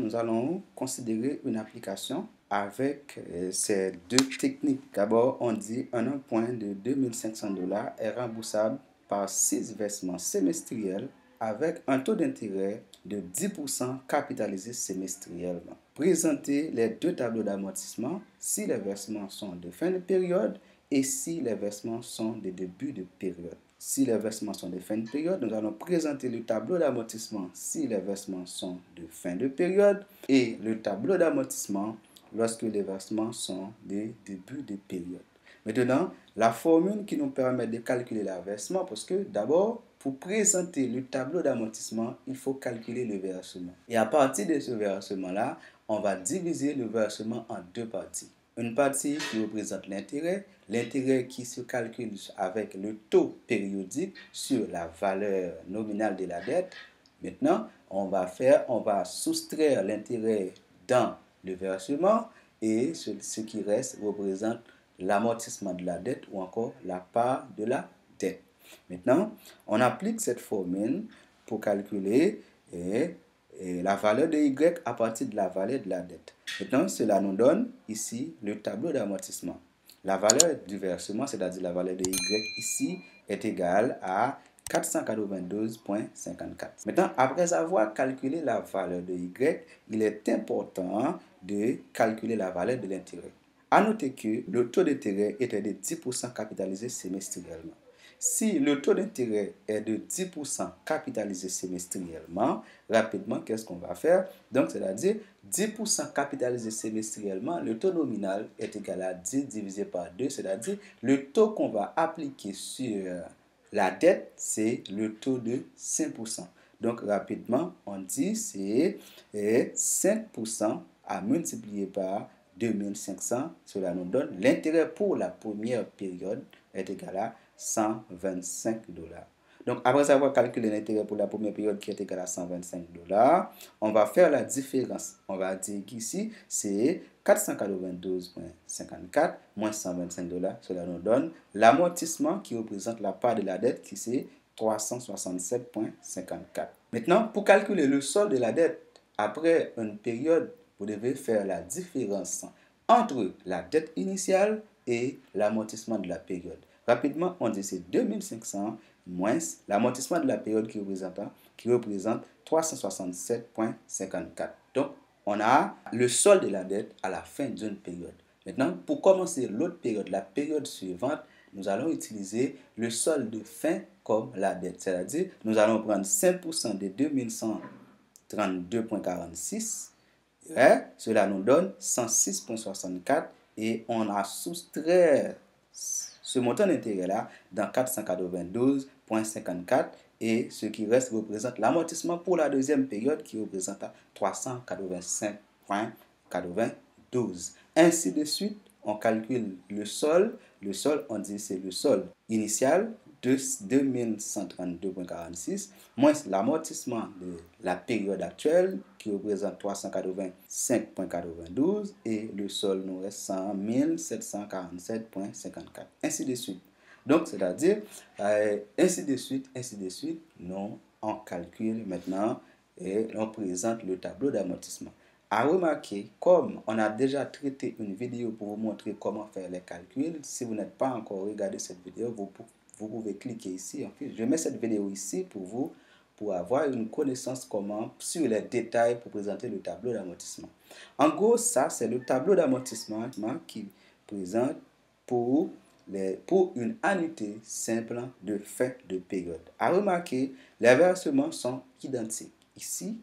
nous allons considérer une application avec ces deux techniques. D'abord, on dit un emprunt de 2500 dollars est remboursable par 6 versements semestriels avec un taux d'intérêt de 10% capitalisé semestriellement. Présentez les deux tableaux d'amortissement si les versements sont de fin de période et si les versements sont de début de période. Si les versements sont de fin de période, nous allons présenter le tableau d'amortissement si les versements sont de fin de période et le tableau d'amortissement lorsque les versements sont de début de période. Maintenant, la formule qui nous permet de calculer le versement, parce que d'abord, pour présenter le tableau d'amortissement, il faut calculer le versement. Et à partir de ce versement-là, on va diviser le versement en deux parties. Une partie qui représente l'intérêt qui se calcule avec le taux périodique sur la valeur nominale de la dette. Maintenant, on va soustraire l'intérêt dans le versement et ce qui reste représente l'amortissement de la dette ou encore la part de la dette. Maintenant, on applique cette formule pour calculer la valeur de Y à partir de la valeur de la dette. Maintenant, cela nous donne ici le tableau d'amortissement. La valeur du versement, c'est-à-dire la valeur de Y ici, est égale à 492,54. Maintenant, après avoir calculé la valeur de Y, il est important de calculer la valeur de l'intérêt. À noter que le taux d'intérêt était de 10% capitalisé semestriellement. Si le taux d'intérêt est de 10% capitalisé semestriellement, rapidement, qu'est-ce qu'on va faire? Donc, c'est-à-dire 10% capitalisé semestriellement, le taux nominal est égal à 10 divisé par 2, c'est-à-dire le taux qu'on va appliquer sur la dette, c'est le taux de 5%. Donc, rapidement, on dit c'est 5% à multiplier par 2500. Cela nous donne l'intérêt pour la première période est égal à 125 dollars. Donc, après avoir calculé l'intérêt pour la première période qui est égal à 125 dollars, on va faire la différence. On va dire qu'ici, c'est 492,54 moins 125 dollars. Cela nous donne l'amortissement qui représente la part de la dette qui c'est 367,54. Maintenant, pour calculer le solde de la dette après une période, vous devez faire la différence entre la dette initiale et l'amortissement de la période. Rapidement, on dit c'est 2500 moins l'amortissement de la période qui représente 367,54. Donc, on a le solde de la dette à la fin d'une période. Maintenant, pour commencer l'autre période, la période suivante, nous allons utiliser le solde de fin comme la dette. C'est-à-dire, nous allons prendre 5% de 2132,46. Cela nous donne 106,64 et on a soustrait ce montant d'intérêt-là dans 492,54 et ce qui reste représente l'amortissement pour la deuxième période qui représente 385,92. Ainsi de suite, on calcule le solde. Le solde, on dit c'est le solde initial de 2132,46 moins l'amortissement de la période actuelle qui représente 385,92 et le solde nous reste 100 747,54. Ainsi de suite. Donc, c'est-à-dire, ainsi de suite, nous, on calcule maintenant et on présente le tableau d'amortissement. À remarquer, comme on a déjà traité une vidéo pour vous montrer comment faire les calculs, si vous n'êtes pas encore regardé cette vidéo, vous pouvez cliquer ici. En fait, je mets cette vidéo ici pour vous, pour avoir une connaissance sur les détails pour présenter le tableau d'amortissement. En gros, ça, c'est le tableau d'amortissement qui présente pour une annuité simple de fin de période. À remarquer, les versements sont identiques. Ici,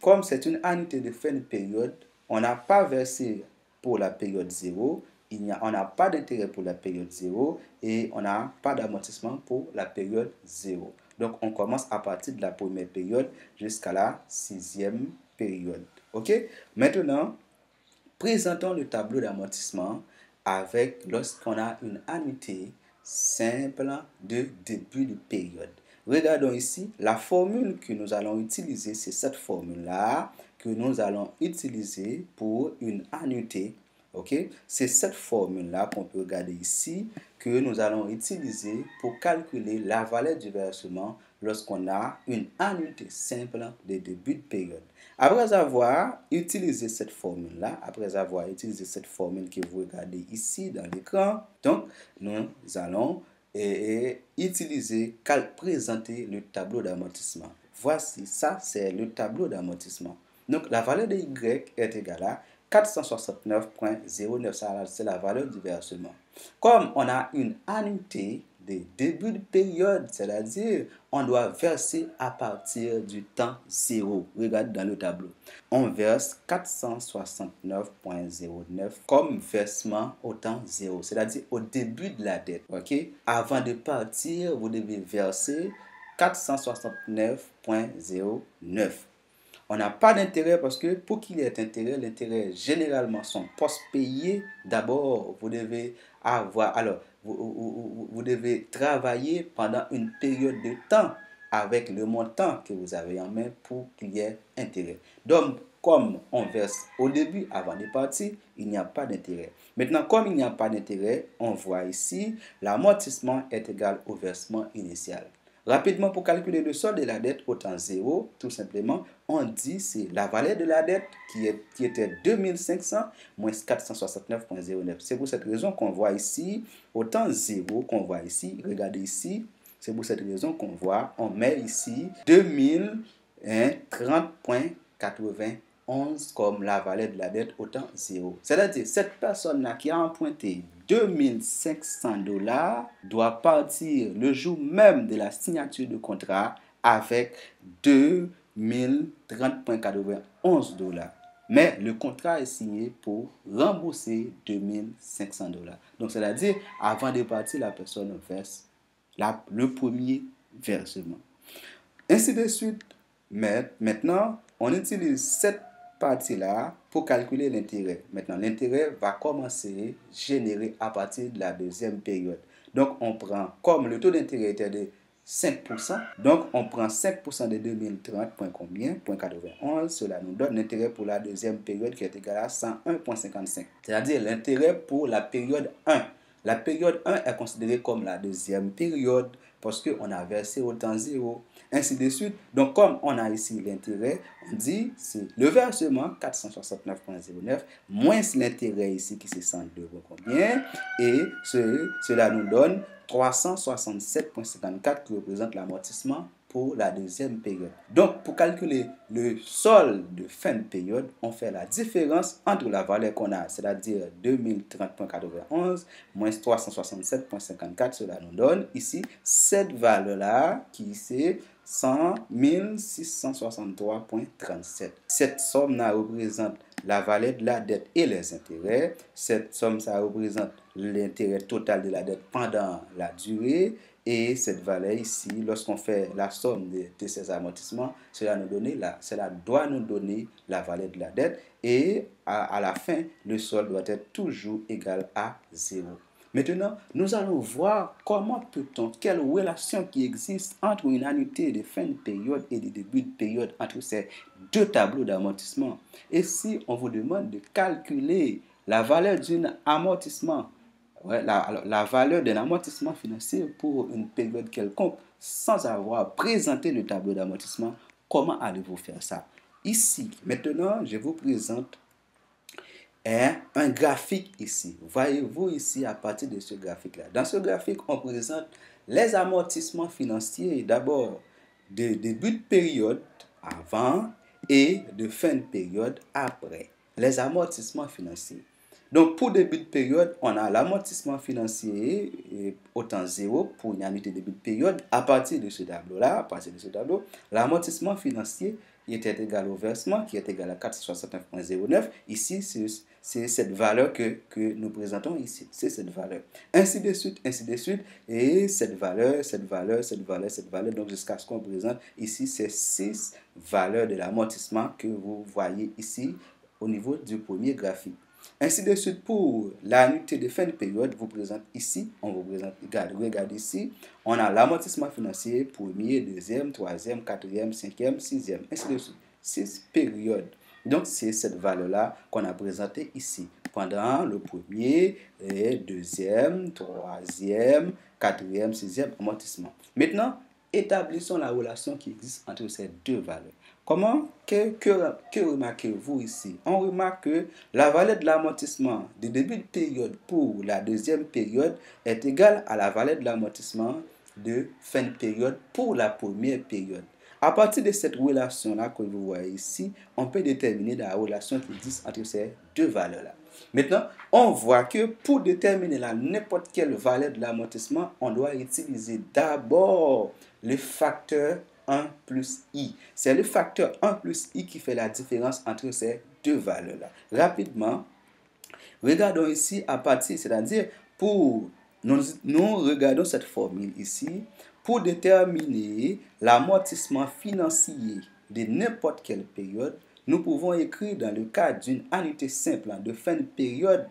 comme c'est une annuité de fin de période, on n'a pas versé pour la période 0, on n'a pas d'intérêt pour la période 0 et on n'a pas d'amortissement pour la période 0. Donc, on commence à partir de la première période jusqu'à la 6e période. OK? Maintenant, présentons le tableau d'amortissement lorsqu'on a une annuité simple de début de période. Regardons ici, la formule que nous allons utiliser, c'est cette formule-là que nous allons utiliser pour une annuité Ok? C'est cette formule-là qu'on peut regarder ici que nous allons utiliser pour calculer la valeur du versement lorsqu'on a une annuité simple de début de période. Après avoir utilisé cette formule-là, après avoir utilisé cette formule que vous regardez ici dans l'écran, donc nous allons présenter le tableau d'amortissement. Voici, ça c'est le tableau d'amortissement. Donc la valeur de Y est égale à 469,09, c'est la valeur du versement. Comme on a une annuité de début de période, c'est-à-dire on doit verser à partir du temps 0. Regarde dans le tableau. On verse 469,09 comme versement au temps 0, c'est-à-dire au début de la dette. Okay? Avant de partir, vous devez verser 469,09. On n'a pas d'intérêt parce que pour qu'il y ait intérêt, l'intérêt généralement sont post-payés. D'abord, vous devez avoir, alors, vous devez travailler pendant une période de temps avec le montant que vous avez en main pour qu'il y ait intérêt. Donc, comme on verse au début avant de partir, il n'y a pas d'intérêt. Maintenant, comme il n'y a pas d'intérêt, on voit ici, l'amortissement est égal au versement initial. Rapidement, pour calculer le solde de la dette au temps 0, tout simplement, on dit c'est la valeur de la dette qui était 2500 moins 469,09. C'est pour cette raison qu'on voit ici, au temps 0 qu'on voit ici, regardez ici, c'est pour cette raison qu'on voit, on met ici 2030,91 comme la valeur de la dette au temps 0. C'est-à-dire, cette personne-là qui a emprunté $2500 doit partir le jour même de la signature de contrat avec 2030,91 $. Mais le contrat est signé pour rembourser $2500. Donc, c'est-à-dire, avant de partir, la personne verse le premier versement. Ainsi de suite, maintenant, on utilise cette partie-là pour calculer l'intérêt. Maintenant, l'intérêt va commencer à générer à partir de la deuxième période. Donc, on prend, comme le taux d'intérêt était de 5%, donc on prend 5% de 2030, combien? 91, cela nous donne l'intérêt pour la deuxième période qui est égal à 101,55. C'est-à-dire l'intérêt pour la période 1. La période 1 est considérée comme la deuxième période parce qu'on a versé au temps 0, ainsi de suite. Donc, comme on a ici l'intérêt, on dit c'est le versement 469,09 moins l'intérêt ici qui c'est 102 combien, et cela nous donne 367,54 qui représente l'amortissement pour la deuxième période. Donc, pour calculer le solde de fin de période, on fait la différence entre la valeur qu'on a, c'est-à-dire 2030,91 moins 367,54, cela nous donne ici cette valeur-là qui c'est 100 663,37. Cette somme-là représente la valeur de la dette et les intérêts. Cette somme, ça représente l'intérêt total de la dette pendant la durée. Et cette valeur ici, lorsqu'on fait la somme de ces amortissements, cela doit nous donner la valeur de la dette. Et à la fin, le solde doit être toujours égal à 0. Maintenant, nous allons voir quelle relation qui existe entre une annuité de fin de période et de début de période entre ces deux tableaux d'amortissement. Et si on vous demande de calculer la valeur d'un amortissement, la valeur d'un amortissement financier pour une période quelconque, sans avoir présenté le tableau d'amortissement, comment allez-vous faire ça? Ici, maintenant, je vous présente un graphique ici. Voyez-vous ici à partir de ce graphique-là. Dans ce graphique, on présente les amortissements financiers d'abord de début de période avant et de fin de période après. Les amortissements financiers. Donc, pour début de période, on a l'amortissement financier au temps 0 pour une annuité de début de période. À partir de ce tableau-là, l'amortissement financier était égal au versement qui est égal à 469,09. Ici, c'est cette valeur que nous présentons ici. C'est cette valeur. Ainsi de suite, et cette valeur. Donc, jusqu'à ce qu'on présente ici, c'est 6 valeurs de l'amortissement que vous voyez ici au niveau du premier graphique. Ainsi de suite, pour l'annuité de fin de période, vous présente ici, on vous présente, regardez ici, on a l'amortissement financier, premier, deuxième, troisième, quatrième, cinquième, sixième, ainsi de suite. 6 périodes. Donc, c'est cette valeur-là qu'on a présentée ici. pendant le premier, et deuxième, troisième, quatrième, sixième amortissement. Maintenant, établissons la relation qui existe entre ces deux valeurs. Comment que remarquez-vous ici? On remarque que la valeur de l'amortissement du début de période pour la deuxième période est égale à la valeur de l'amortissement de fin de période pour la première période. À partir de cette relation-là que vous voyez ici, on peut déterminer la relation qui existe entre ces deux valeurs-là. Maintenant, on voit que pour déterminer n'importe quelle valeur de l'amortissement, on doit utiliser d'abord le facteur 1 plus i. C'est le facteur 1 plus i qui fait la différence entre ces deux valeurs-là. Rapidement, regardons ici à partir, c'est-à-dire nous regardons cette formule ici. Pour déterminer l'amortissement financier de n'importe quelle période, nous pouvons écrire dans le cas d'une annuité simple de fin de période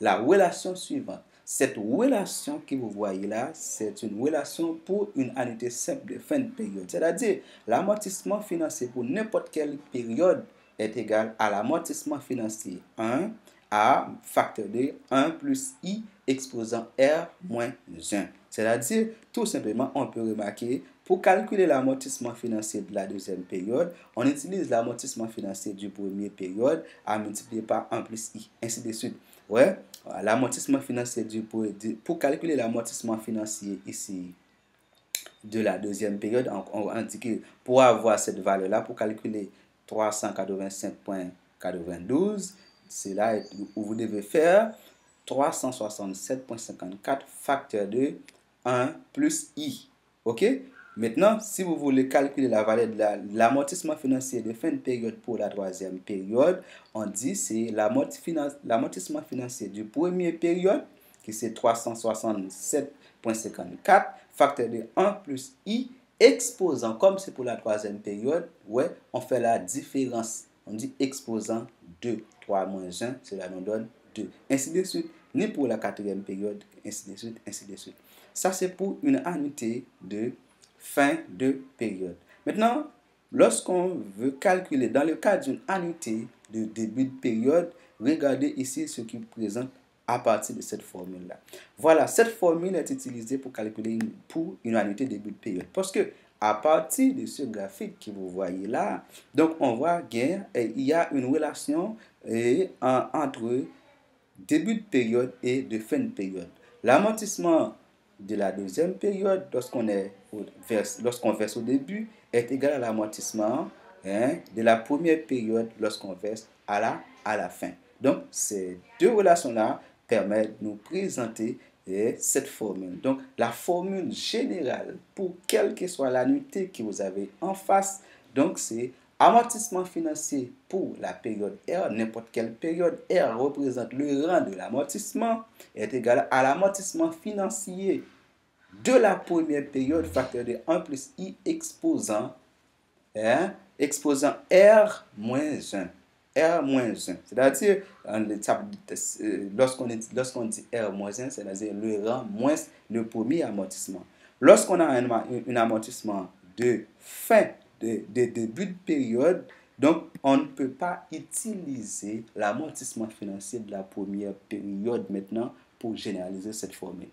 la relation suivante. Cette relation que vous voyez là, c'est une relation pour une annuité simple de fin de période. C'est-à-dire, l'amortissement financier pour n'importe quelle période est égal à l'amortissement financier 1 à facteur de 1 plus i exposant R moins 1. C'est-à-dire, tout simplement, on peut remarquer, pour calculer l'amortissement financier de la deuxième période, on utilise l'amortissement financier du premier période à multiplier par 1 plus i, ainsi de suite. Ouais, l'amortissement financier pour calculer l'amortissement financier ici de la deuxième période, on indique pour avoir cette valeur-là, pour calculer 385,92, c'est là où vous devez faire 367,54 facteur de 1 plus i. OK? Maintenant, si vous voulez calculer la valeur de l'amortissement financier de fin de période pour la troisième période, on dit c'est l'amortissement financier du premier période, qui c'est 367,54, facteur de 1 plus i, exposant, comme c'est pour la troisième période, ouais, on fait la différence. On dit exposant 2, 3 moins 1, cela nous donne 2. Ainsi de suite, ni pour la quatrième période, ainsi de suite, ainsi de suite. Ça, c'est pour une annuité de fin de période. Maintenant, lorsqu'on veut calculer, dans le cas d'une annuité de début de période, regardez ici ce qui présente à partir de cette formule-là. Voilà, cette formule est utilisée pour calculer pour une annuité de début de période. Parce que à partir de ce graphique que vous voyez là, donc on voit qu'il y a une relation entre début de période et de fin de période. L'amortissement de la deuxième période, lorsqu'on verse au début, est égal à l'amortissement de la première période lorsqu'on verse à la fin. Donc, ces deux relations-là permettent de nous présenter cette formule. Donc, la formule générale pour quelle que soit l'annuité que vous avez en face, donc c'est amortissement financier pour la période R, n'importe quelle période R représente le rang de l'amortissement, est égal à l'amortissement financier de la première période, facteur de 1 plus I exposant R moins 1. R moins 1. C'est-à-dire, lorsqu'on dit R moins 1, c'est-à-dire le rang moins le premier amortissement. Lorsqu'on a un amortissement de fin de début de période, donc on ne peut pas utiliser l'amortissement financier de la première période maintenant pour généraliser cette formule.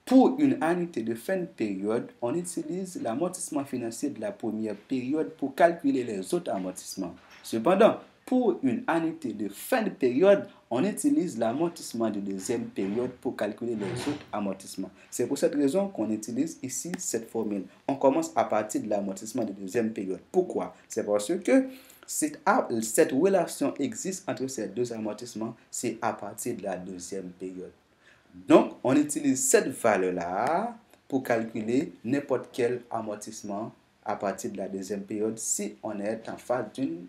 Pour une annuité de fin de période, on utilise l'amortissement financier de la première période pour calculer les autres amortissements. Cependant, pour une annuité de fin de période, on utilise l'amortissement de deuxième période pour calculer les autres amortissements. C'est pour cette raison qu'on utilise ici cette formule. On commence à partir de l'amortissement de deuxième période. Pourquoi? C'est parce que cette relation existe entre ces deux amortissements, c'est à partir de la deuxième période. Donc, on utilise cette valeur-là pour calculer n'importe quel amortissement à partir de la deuxième période si on est en phase d'une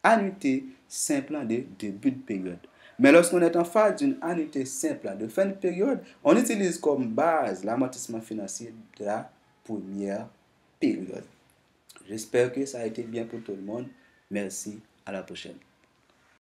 annuité simple de début de période. Mais lorsqu'on est en phase d'une annuité simple de fin de période, on utilise comme base l'amortissement financier de la première période. J'espère que ça a été bien pour tout le monde. Merci, à la prochaine.